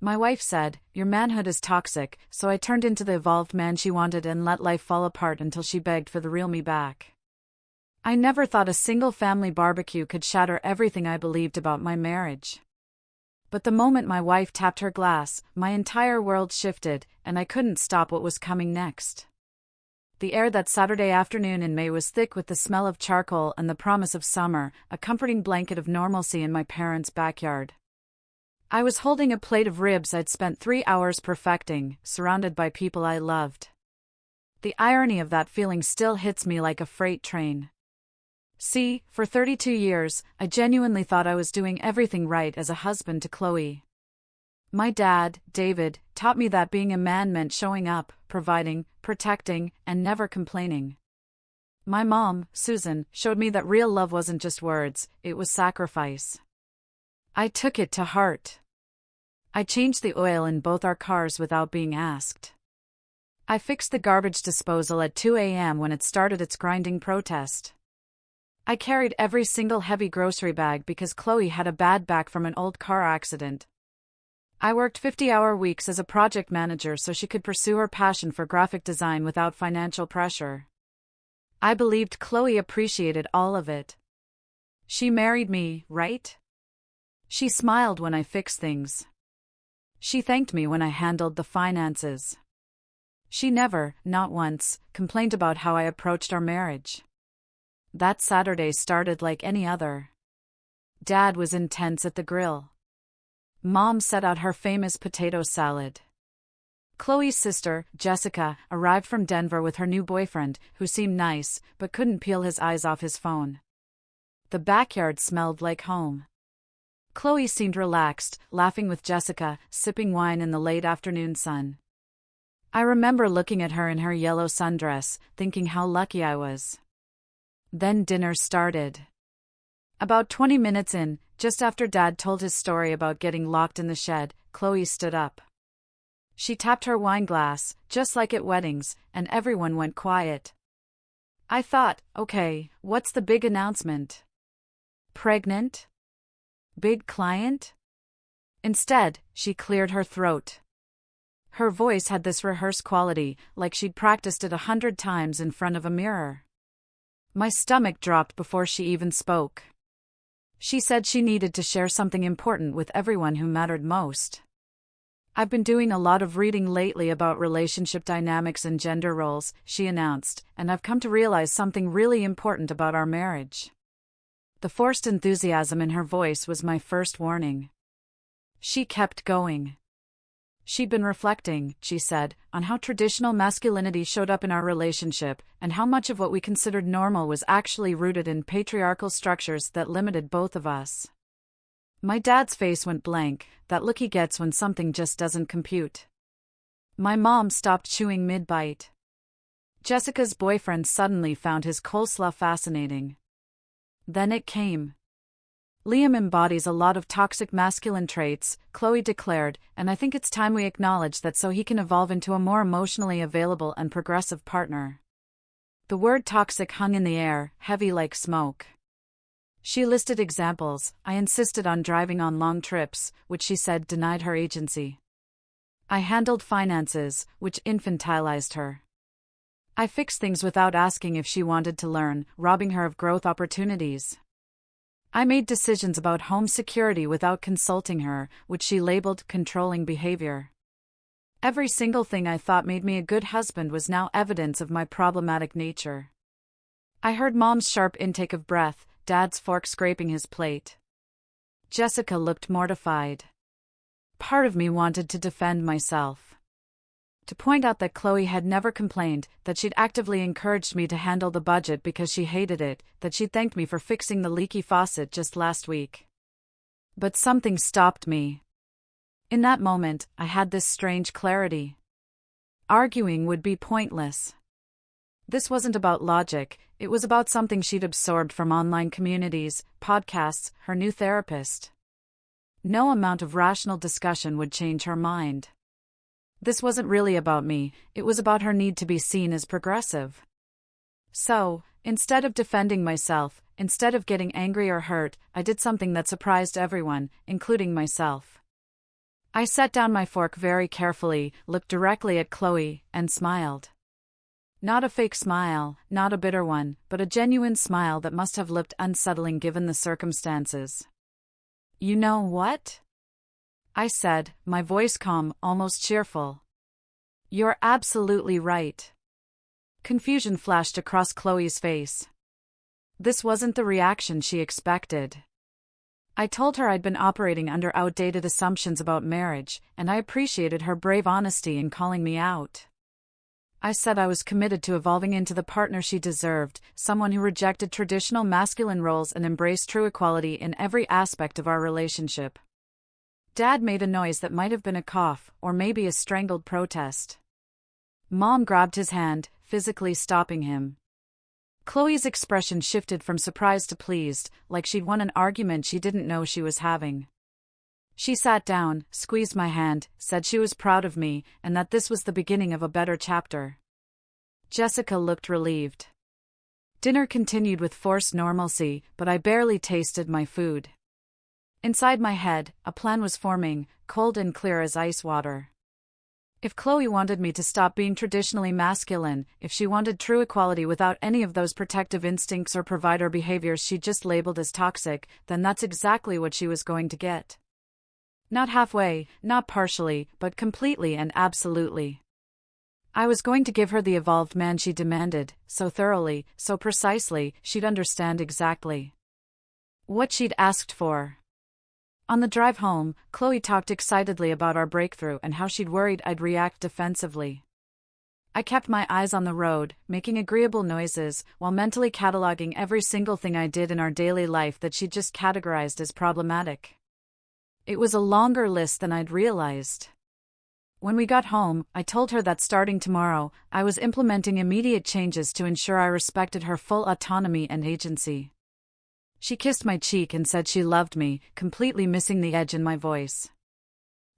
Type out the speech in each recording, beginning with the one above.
My wife said, "Your manhood is toxic," so I turned into the evolved man she wanted and let life fall apart until she begged for the real me back. I never thought a single family barbecue could shatter everything I believed about my marriage. But the moment my wife tapped her glass, my entire world shifted, and I couldn't stop what was coming next. The air that Saturday afternoon in May was thick with the smell of charcoal and the promise of summer, a comforting blanket of normalcy in my parents' backyard. I was holding a plate of ribs I'd spent 3 hours perfecting, surrounded by people I loved. The irony of that feeling still hits me like a freight train. See, for 32 years, I genuinely thought I was doing everything right as a husband to Chloe. My dad, David, taught me that being a man meant showing up, providing, protecting, and never complaining. My mom, Susan, showed me that real love wasn't just words, it was sacrifice. I took it to heart. I changed the oil in both our cars without being asked. I fixed the garbage disposal at 2 a.m. when it started its grinding protest. I carried every single heavy grocery bag because Chloe had a bad back from an old car accident. I worked 50-hour weeks as a project manager so she could pursue her passion for graphic design without financial pressure. I believed Chloe appreciated all of it. She married me, right? She smiled when I fixed things. She thanked me when I handled the finances. She never, not once, complained about how I approached our marriage. That Saturday started like any other. Dad was intense at the grill. Mom set out her famous potato salad. Chloe's sister, Jessica, arrived from Denver with her new boyfriend, who seemed nice, but couldn't peel his eyes off his phone. The backyard smelled like home. Chloe seemed relaxed, laughing with Jessica, sipping wine in the late afternoon sun. I remember looking at her in her yellow sundress, thinking how lucky I was. Then dinner started. About 20 minutes in, just after Dad told his story about getting locked in the shed, Chloe stood up. She tapped her wine glass, just like at weddings, and everyone went quiet. I thought, okay, what's the big announcement? Pregnant? Big client? Instead, she cleared her throat. Her voice had this rehearsed quality, like she'd practiced it 100 times in front of a mirror. My stomach dropped before she even spoke. She said she needed to share something important with everyone who mattered most. I've been doing a lot of reading lately about relationship dynamics and gender roles, she announced, and I've come to realize something really important about our marriage. The forced enthusiasm in her voice was my first warning. She kept going. She'd been reflecting, she said, on how traditional masculinity showed up in our relationship, and how much of what we considered normal was actually rooted in patriarchal structures that limited both of us. My dad's face went blank, that look he gets when something just doesn't compute. My mom stopped chewing mid-bite. Jessica's boyfriend suddenly found his coleslaw fascinating. Then it came. Liam embodies a lot of toxic masculine traits, Chloe declared, and I think it's time we acknowledge that so he can evolve into a more emotionally available and progressive partner. The word toxic hung in the air, heavy like smoke. She listed examples. I insisted on driving on long trips, which she said denied her agency. I handled finances, which infantilized her. I fixed things without asking if she wanted to learn, robbing her of growth opportunities. I made decisions about home security without consulting her, which she labeled controlling behavior. Every single thing I thought made me a good husband was now evidence of my problematic nature. I heard Mom's sharp intake of breath, Dad's fork scraping his plate. Jessica looked mortified. Part of me wanted to defend myself. To point out that Chloe had never complained, that she'd actively encouraged me to handle the budget because she hated it, that she'd thanked me for fixing the leaky faucet just last week. But something stopped me. In that moment, I had this strange clarity. Arguing would be pointless. This wasn't about logic, it was about something she'd absorbed from online communities, podcasts, her new therapist. No amount of rational discussion would change her mind. This wasn't really about me, it was about her need to be seen as progressive. So, instead of defending myself, instead of getting angry or hurt, I did something that surprised everyone, including myself. I set down my fork very carefully, looked directly at Chloe, and smiled. Not a fake smile, not a bitter one, but a genuine smile that must have looked unsettling given the circumstances. "You know what?" I said, my voice calm, almost cheerful. "You're absolutely right." Confusion flashed across Chloe's face. This wasn't the reaction she expected. I told her I'd been operating under outdated assumptions about marriage, and I appreciated her brave honesty in calling me out. I said I was committed to evolving into the partner she deserved, someone who rejected traditional masculine roles and embraced true equality in every aspect of our relationship. Dad made a noise that might have been a cough, or maybe a strangled protest. Mom grabbed his hand, physically stopping him. Chloe's expression shifted from surprise to pleased, like she'd won an argument she didn't know she was having. She sat down, squeezed my hand, said she was proud of me, and that this was the beginning of a better chapter. Jessica looked relieved. Dinner continued with forced normalcy, but I barely tasted my food. Inside my head, a plan was forming, cold and clear as ice water. If Chloe wanted me to stop being traditionally masculine, if she wanted true equality without any of those protective instincts or provider behaviors she just labeled as toxic, then that's exactly what she was going to get. Not halfway, not partially, but completely and absolutely. I was going to give her the evolved man she demanded, so thoroughly, so precisely, she'd understand exactly what she'd asked for. On the drive home, Chloe talked excitedly about our breakthrough and how she'd worried I'd react defensively. I kept my eyes on the road, making agreeable noises, while mentally cataloging every single thing I did in our daily life that she'd just categorized as problematic. It was a longer list than I'd realized. When we got home, I told her that starting tomorrow, I was implementing immediate changes to ensure I respected her full autonomy and agency. She kissed my cheek and said she loved me, completely missing the edge in my voice.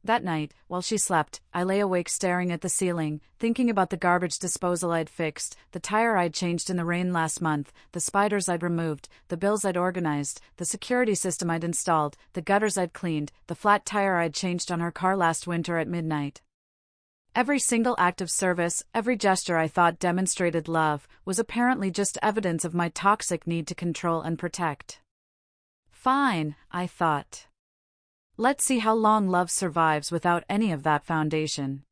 That night, while she slept, I lay awake staring at the ceiling, thinking about the garbage disposal I'd fixed, the tire I'd changed in the rain last month, the spiders I'd removed, the bills I'd organized, the security system I'd installed, the gutters I'd cleaned, the flat tire I'd changed on her car last winter at midnight. Every single act of service, every gesture I thought demonstrated love, was apparently just evidence of my toxic need to control and protect. Fine, I thought. Let's see how long love survives without any of that foundation.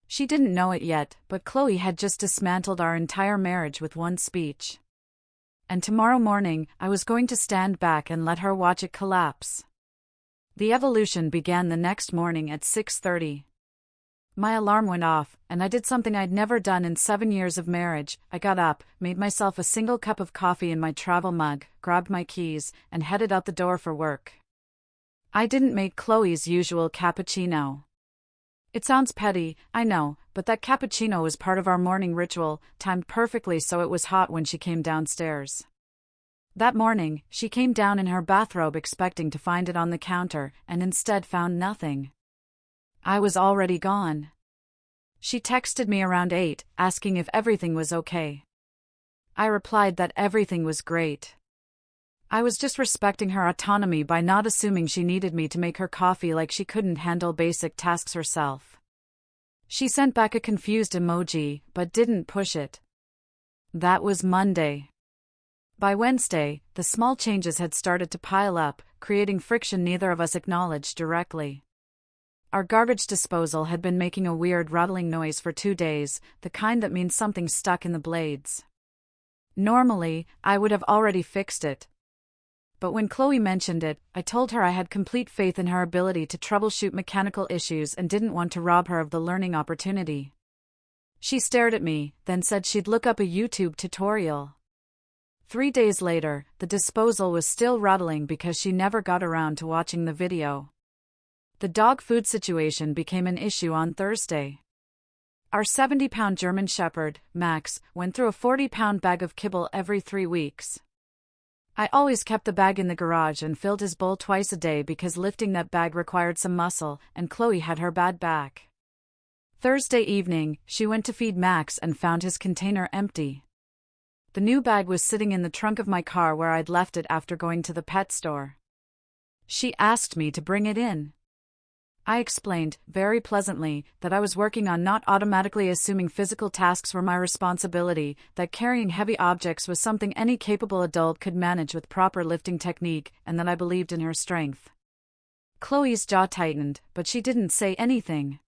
She didn't know it yet, but Chloe had just dismantled our entire marriage with one speech. And tomorrow morning, I was going to stand back and let her watch it collapse. The evolution began the next morning at 6:30. My alarm went off, and I did something I'd never done in 7 years of marriage. I got up, made myself a single cup of coffee in my travel mug, grabbed my keys, and headed out the door for work. I didn't make Chloe's usual cappuccino. It sounds petty, I know, but that cappuccino was part of our morning ritual, timed perfectly so it was hot when she came downstairs. That morning, she came down in her bathrobe expecting to find it on the counter, and instead found nothing. I was already gone. She texted me around 8, asking if everything was okay. I replied that everything was great. I was just respecting her autonomy by not assuming she needed me to make her coffee like she couldn't handle basic tasks herself. She sent back a confused emoji, but didn't push it. That was Monday. By Wednesday, the small changes had started to pile up, creating friction neither of us acknowledged directly. Our garbage disposal had been making a weird rattling noise for 2 days, the kind that means something's stuck in the blades. Normally, I would have already fixed it. But when Chloe mentioned it, I told her I had complete faith in her ability to troubleshoot mechanical issues and didn't want to rob her of the learning opportunity. She stared at me, then said she'd look up a YouTube tutorial. 3 days later, the disposal was still rattling because she never got around to watching the video. The dog food situation became an issue on Thursday. Our 70-pound German Shepherd, Max, went through a 40-pound bag of kibble every 3 weeks. I always kept the bag in the garage and filled his bowl twice a day because lifting that bag required some muscle, and Chloe had her bad back. Thursday evening, she went to feed Max and found his container empty. The new bag was sitting in the trunk of my car where I'd left it after going to the pet store. She asked me to bring it in. I explained, very pleasantly, that I was working on not automatically assuming physical tasks were my responsibility, that carrying heavy objects was something any capable adult could manage with proper lifting technique, and that I believed in her strength. Chloe's jaw tightened, but she didn't say anything.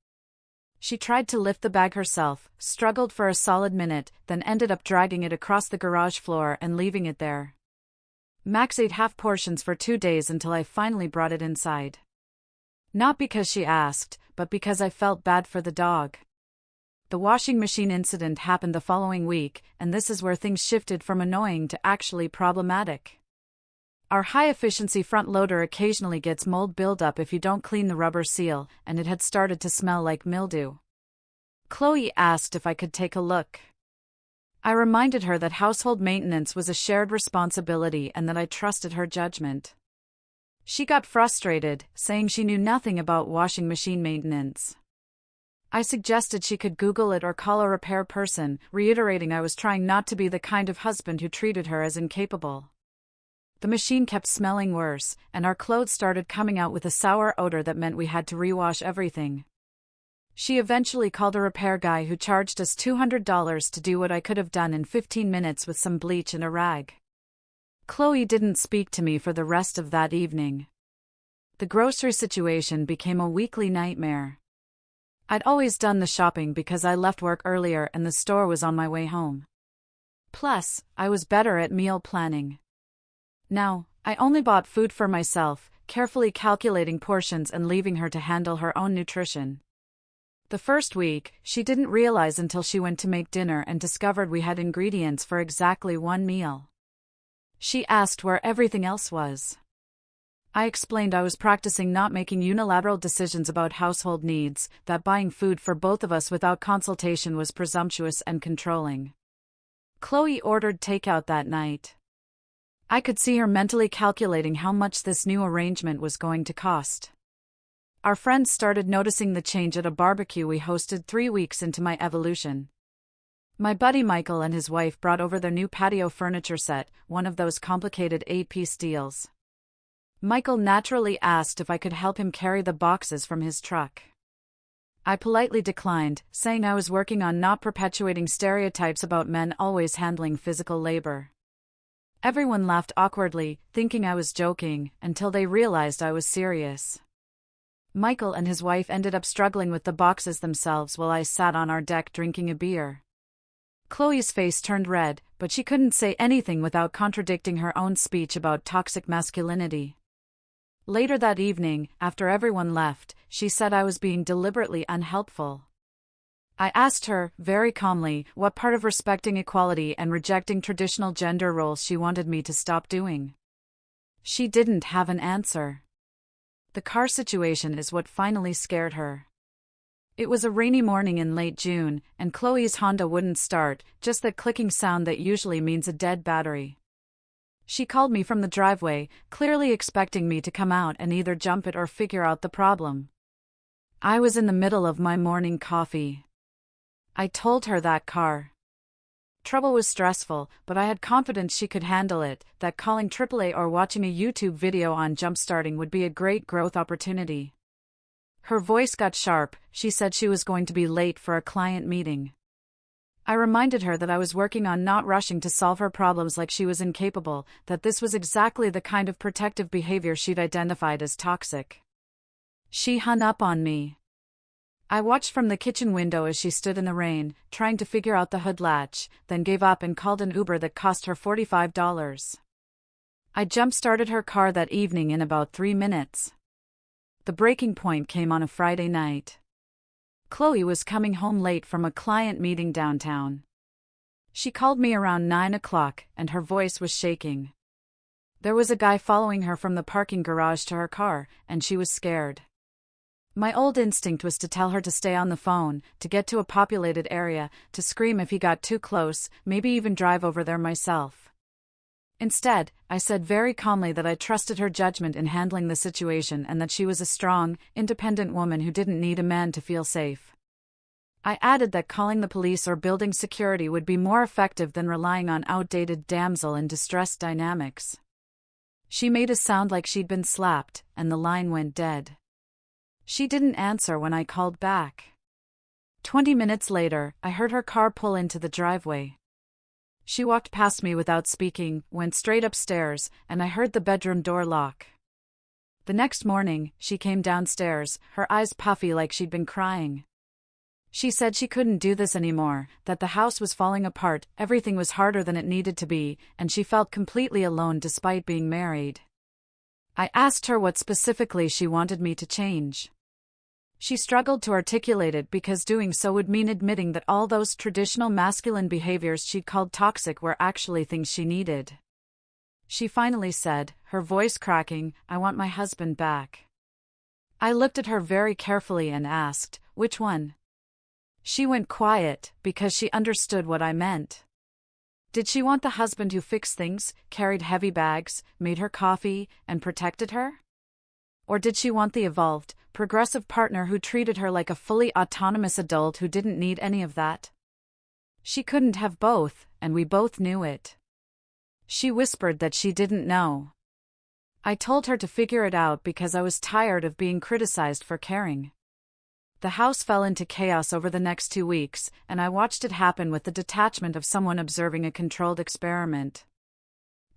She tried to lift the bag herself, struggled for a solid minute, then ended up dragging it across the garage floor and leaving it there. Max ate half portions for 2 days until I finally brought it inside. Not because she asked, but because I felt bad for the dog. The washing machine incident happened the following week, and this is where things shifted from annoying to actually problematic. Our high-efficiency front loader occasionally gets mold buildup if you don't clean the rubber seal, and it had started to smell like mildew. Chloe asked if I could take a look. I reminded her that household maintenance was a shared responsibility and that I trusted her judgment. She got frustrated, saying she knew nothing about washing machine maintenance. I suggested she could Google it or call a repair person, reiterating I was trying not to be the kind of husband who treated her as incapable. The machine kept smelling worse, and our clothes started coming out with a sour odor that meant we had to rewash everything. She eventually called a repair guy who charged us $200 to do what I could have done in 15 minutes with some bleach and a rag. Chloe didn't speak to me for the rest of that evening. The grocery situation became a weekly nightmare. I'd always done the shopping because I left work earlier and the store was on my way home. Plus, I was better at meal planning. Now, I only bought food for myself, carefully calculating portions and leaving her to handle her own nutrition. The first week, she didn't realize until she went to make dinner and discovered we had ingredients for exactly one meal. She asked where everything else was. I explained I was practicing not making unilateral decisions about household needs, that buying food for both of us without consultation was presumptuous and controlling. Chloe ordered takeout that night. I could see her mentally calculating how much this new arrangement was going to cost. Our friends started noticing the change at a barbecue we hosted 3 weeks into my evolution. My buddy Michael and his wife brought over their new patio furniture set, one of those complicated 8-piece deals. Michael naturally asked if I could help him carry the boxes from his truck. I politely declined, saying I was working on not perpetuating stereotypes about men always handling physical labor. Everyone laughed awkwardly, thinking I was joking, until they realized I was serious. Michael and his wife ended up struggling with the boxes themselves while I sat on our deck drinking a beer. Chloe's face turned red, but she couldn't say anything without contradicting her own speech about toxic masculinity. Later that evening, after everyone left, she said I was being deliberately unhelpful. I asked her, very calmly, what part of respecting equality and rejecting traditional gender roles she wanted me to stop doing. She didn't have an answer. The car situation is what finally scared her. It was a rainy morning in late June, and Chloe's Honda wouldn't start, just that clicking sound that usually means a dead battery. She called me from the driveway, clearly expecting me to come out and either jump it or figure out the problem. I was in the middle of my morning coffee. I told her that car trouble was stressful, but I had confidence she could handle it, that calling AAA or watching a YouTube video on jump-starting would be a great growth opportunity. Her voice got sharp. She said she was going to be late for a client meeting. I reminded her that I was working on not rushing to solve her problems like she was incapable, that this was exactly the kind of protective behavior she'd identified as toxic. She hung up on me. I watched from the kitchen window as she stood in the rain, trying to figure out the hood latch, then gave up and called an Uber that cost her $45. I jump-started her car that evening in about 3 minutes. The breaking point came on a Friday night. Chloe was coming home late from a client meeting downtown. She called me around 9 o'clock, and her voice was shaking. There was a guy following her from the parking garage to her car, and she was scared. My old instinct was to tell her to stay on the phone, to get to a populated area, to scream if he got too close, maybe even drive over there myself. Instead, I said very calmly that I trusted her judgment in handling the situation and that she was a strong, independent woman who didn't need a man to feel safe. I added that calling the police or building security would be more effective than relying on outdated damsel in distress dynamics. She made a sound like she'd been slapped, and the line went dead. She didn't answer when I called back. 20 minutes later, I heard her car pull into the driveway. She walked past me without speaking, went straight upstairs, and I heard the bedroom door lock. The next morning, she came downstairs, her eyes puffy like she'd been crying. She said she couldn't do this anymore, that the house was falling apart, everything was harder than it needed to be, and she felt completely alone despite being married. I asked her what specifically she wanted me to change. She struggled to articulate it because doing so would mean admitting that all those traditional masculine behaviors she'd called toxic were actually things she needed. She finally said, her voice cracking, "I want my husband back." I looked at her very carefully and asked, "Which one?" She went quiet, because she understood what I meant. Did she want the husband who fixed things, carried heavy bags, made her coffee, and protected her? Or did she want the evolved, progressive partner who treated her like a fully autonomous adult who didn't need any of that? She couldn't have both, and we both knew it. She whispered that she didn't know. I told her to figure it out because I was tired of being criticized for caring. The house fell into chaos over the next 2 weeks, and I watched it happen with the detachment of someone observing a controlled experiment.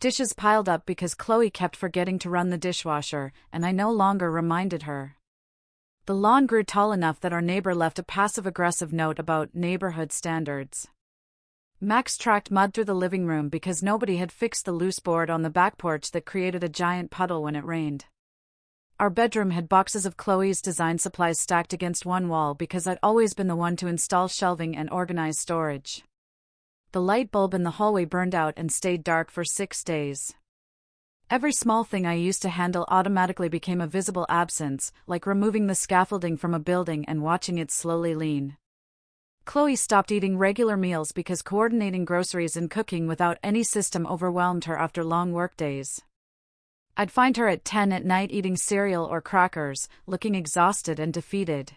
Dishes piled up because Chloe kept forgetting to run the dishwasher, and I no longer reminded her. The lawn grew tall enough that our neighbor left a passive-aggressive note about neighborhood standards. Max tracked mud through the living room because nobody had fixed the loose board on the back porch that created a giant puddle when it rained. Our bedroom had boxes of Chloe's design supplies stacked against one wall because I'd always been the one to install shelving and organize storage. The light bulb in the hallway burned out and stayed dark for 6 days. Every small thing I used to handle automatically became a visible absence, like removing the scaffolding from a building and watching it slowly lean. Chloe stopped eating regular meals because coordinating groceries and cooking without any system overwhelmed her after long workdays. I'd find her at 10 at night eating cereal or crackers, looking exhausted and defeated.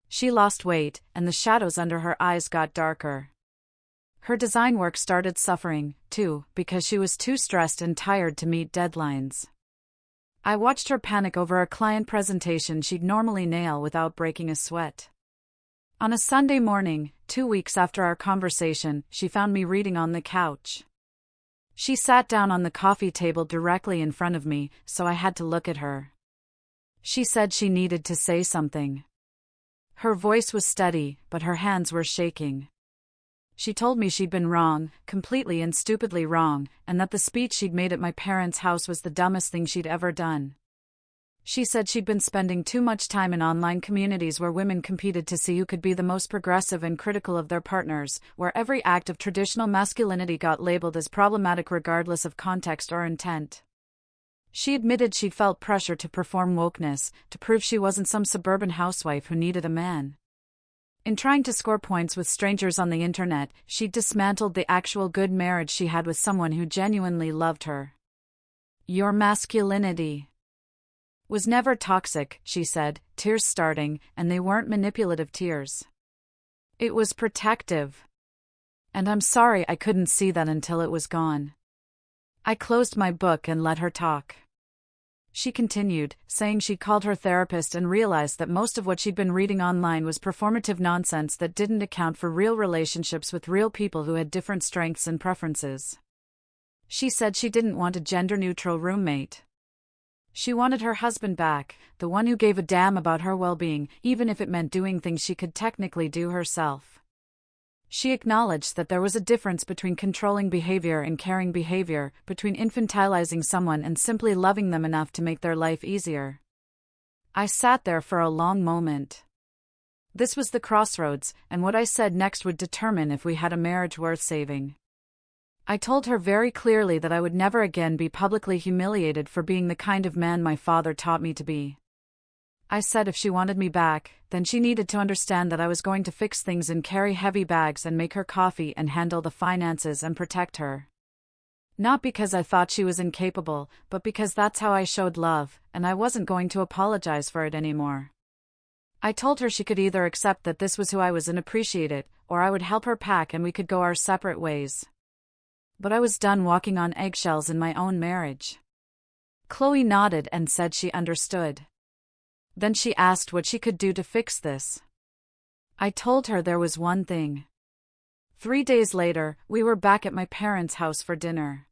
She lost weight, and the shadows under her eyes got darker. Her design work started suffering, too, because she was too stressed and tired to meet deadlines. I watched her panic over a client presentation she'd normally nail without breaking a sweat. On a Sunday morning, 2 weeks after our conversation, she found me reading on the couch. She sat down on the coffee table directly in front of me, so I had to look at her. She said she needed to say something. Her voice was steady, but her hands were shaking. She told me she'd been wrong, completely and stupidly wrong, and that the speech she'd made at my parents' house was the dumbest thing she'd ever done. She said she'd been spending too much time in online communities where women competed to see who could be the most progressive and critical of their partners, where every act of traditional masculinity got labeled as problematic regardless of context or intent. She admitted she'd felt pressure to perform wokeness, to prove she wasn't some suburban housewife who needed a man. In trying to score points with strangers on the internet, she'd dismantled the actual good marriage she had with someone who genuinely loved her. "Your masculinity was never toxic," she said, tears starting, and they weren't manipulative tears. "It was protective. And I'm sorry I couldn't see that until it was gone." I closed my book and let her talk. She continued, saying she'd called her therapist and realized that most of what she'd been reading online was performative nonsense that didn't account for real relationships with real people who had different strengths and preferences. She said she didn't want a gender-neutral roommate. She wanted her husband back, the one who gave a damn about her well-being, even if it meant doing things she could technically do herself. She acknowledged that there was a difference between controlling behavior and caring behavior, between infantilizing someone and simply loving them enough to make their life easier. I sat there for a long moment. This was the crossroads, and what I said next would determine if we had a marriage worth saving. I told her very clearly that I would never again be publicly humiliated for being the kind of man my father taught me to be. I said if she wanted me back, then she needed to understand that I was going to fix things and carry heavy bags and make her coffee and handle the finances and protect her. Not because I thought she was incapable, but because that's how I showed love, and I wasn't going to apologize for it anymore. I told her she could either accept that this was who I was and appreciate it, or I would help her pack and we could go our separate ways. But I was done walking on eggshells in my own marriage. Chloe nodded and said she understood. Then she asked what she could do to fix this. I told her there was one thing. 3 days later, we were back at my parents' house for dinner.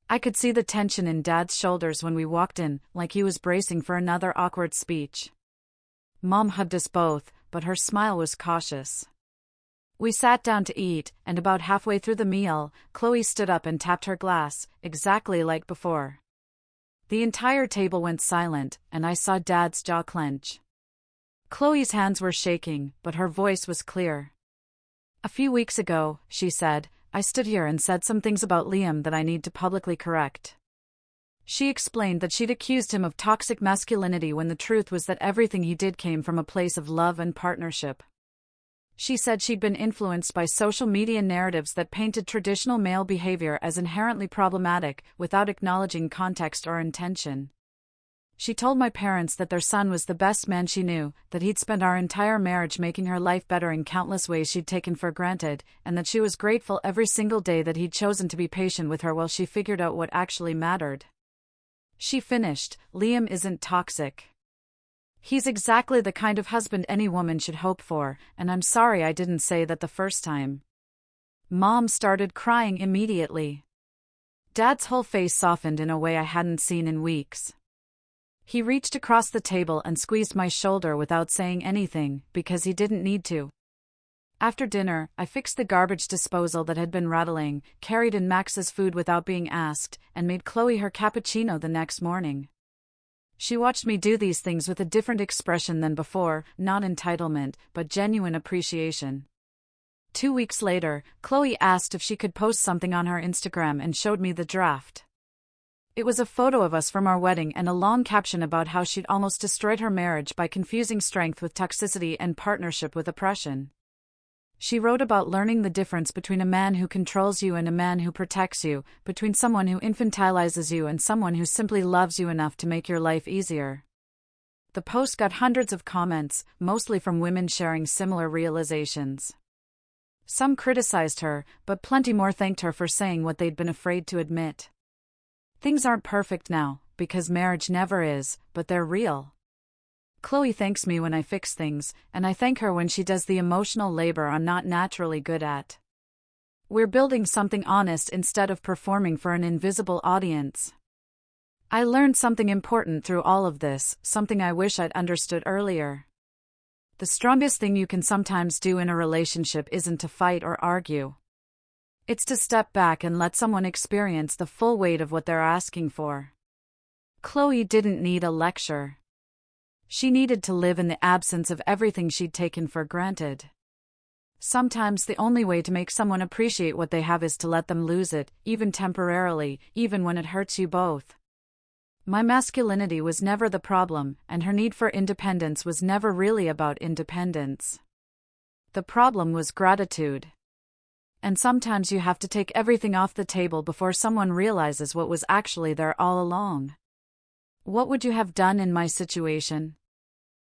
I could see the tension in Dad's shoulders when we walked in, like he was bracing for another awkward speech. Mom hugged us both, but her smile was cautious. We sat down to eat, and about halfway through the meal, Chloe stood up and tapped her glass, exactly like before. The entire table went silent, and I saw Dad's jaw clench. Chloe's hands were shaking, but her voice was clear. "A few weeks ago," she said, "I stood here and said some things about Liam that I need to publicly correct." She explained that she'd accused him of toxic masculinity when the truth was that everything he did came from a place of love and partnership. She said she'd been influenced by social media narratives that painted traditional male behavior as inherently problematic, without acknowledging context or intention. She told my parents that their son was the best man she knew, that he'd spent our entire marriage making her life better in countless ways she'd taken for granted, and that she was grateful every single day that he'd chosen to be patient with her while she figured out what actually mattered. She finished, "Liam isn't toxic. He's exactly the kind of husband any woman should hope for, and I'm sorry I didn't say that the first time." Mom started crying immediately. Dad's whole face softened in a way I hadn't seen in weeks. He reached across the table and squeezed my shoulder without saying anything, because he didn't need to. After dinner, I fixed the garbage disposal that had been rattling, carried in Max's food without being asked, and made Chloe her cappuccino the next morning. She watched me do these things with a different expression than before, not entitlement, but genuine appreciation. 2 weeks later, Chloe asked if she could post something on her Instagram and showed me the draft. It was a photo of us from our wedding and a long caption about how she'd almost destroyed her marriage by confusing strength with toxicity and partnership with oppression. She wrote about learning the difference between a man who controls you and a man who protects you, between someone who infantilizes you and someone who simply loves you enough to make your life easier. The post got hundreds of comments, mostly from women sharing similar realizations. Some criticized her, but plenty more thanked her for saying what they'd been afraid to admit. Things aren't perfect now, because marriage never is, but they're real. Chloe thanks me when I fix things, and I thank her when she does the emotional labor I'm not naturally good at. We're building something honest instead of performing for an invisible audience. I learned something important through all of this, something I wish I'd understood earlier. The strongest thing you can sometimes do in a relationship isn't to fight or argue. It's to step back and let someone experience the full weight of what they're asking for. Chloe didn't need a lecture. She needed to live in the absence of everything she'd taken for granted. Sometimes the only way to make someone appreciate what they have is to let them lose it, even temporarily, even when it hurts you both. My masculinity was never the problem, and her need for independence was never really about independence. The problem was gratitude. And sometimes you have to take everything off the table before someone realizes what was actually there all along. What would you have done in my situation?